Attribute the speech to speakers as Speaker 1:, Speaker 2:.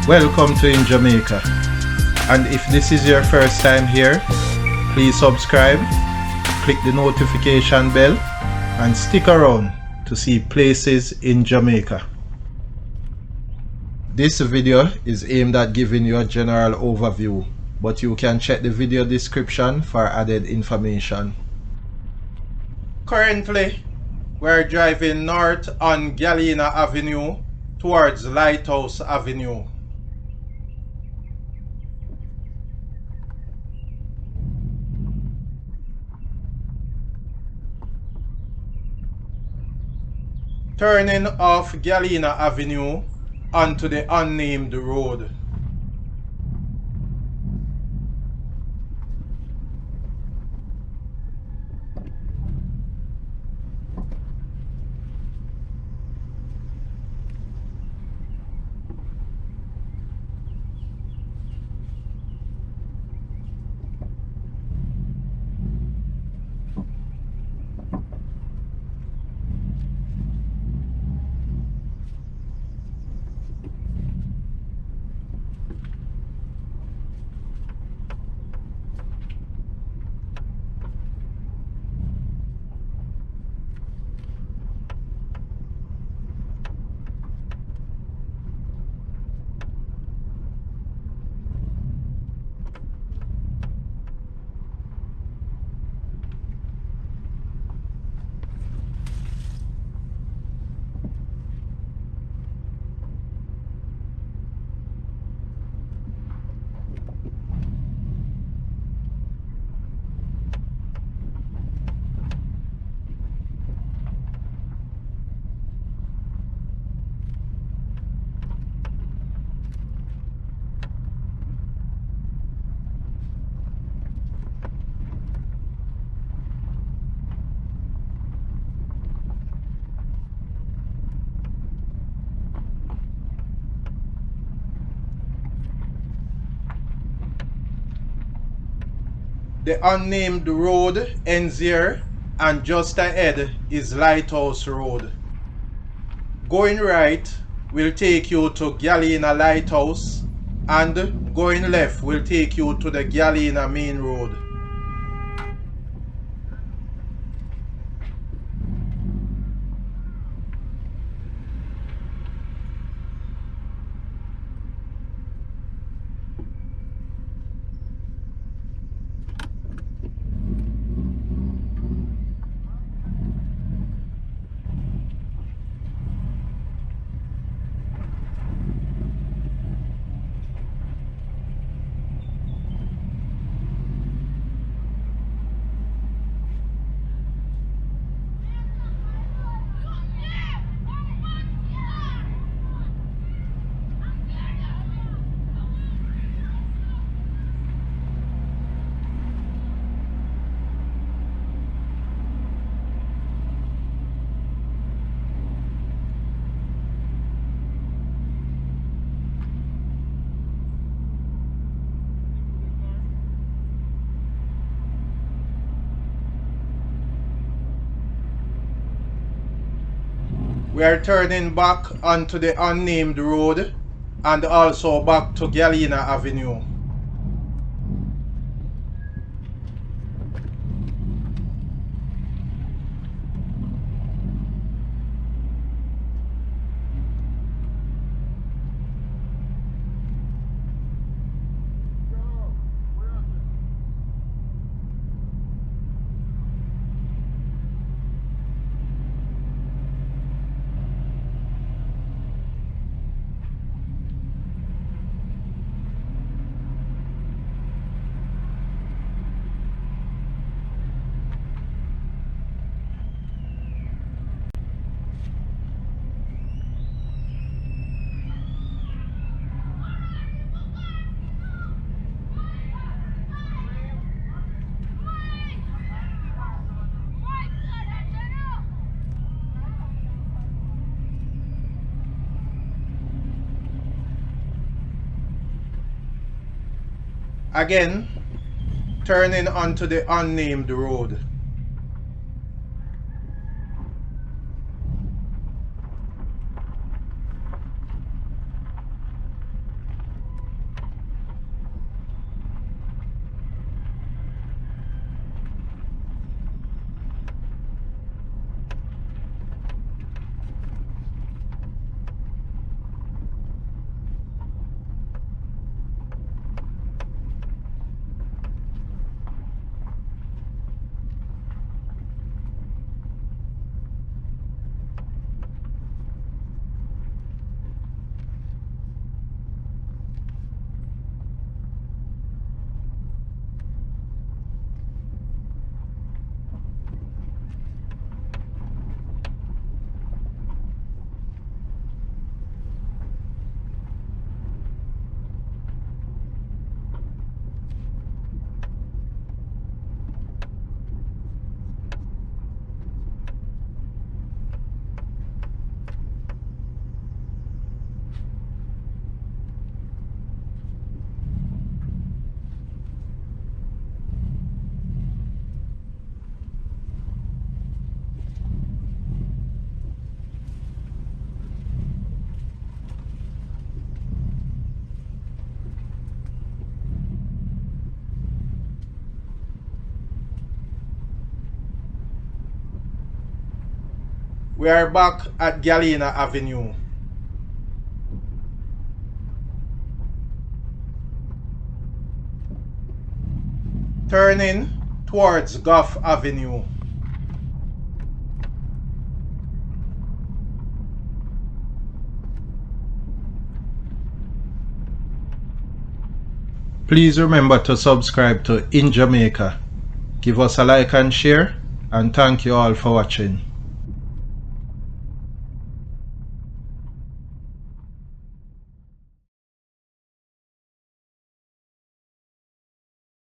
Speaker 1: Welcome to In Jamaica. And if this is your first time here, please subscribe, click the notification bell, and stick around to see places in Jamaica. This video is aimed at giving you a general overview, but you can check the video description for added information. Currently, we're driving north on Galena Avenue towards Lighthouse Avenue. Turning off Galena Avenue onto the unnamed road. The unnamed road ends here, and just ahead is Lighthouse Road. Going right will take you to Galena Lighthouse, and going left will take you to the Galena Main Road. We are turning back onto the unnamed road and also back to Galena Avenue. Again, turning onto the unnamed road. We are back at Galena Avenue. Turning towards Gough Avenue. Please remember to subscribe to In Jamaica. Give us a like and share, and thank you all for watching.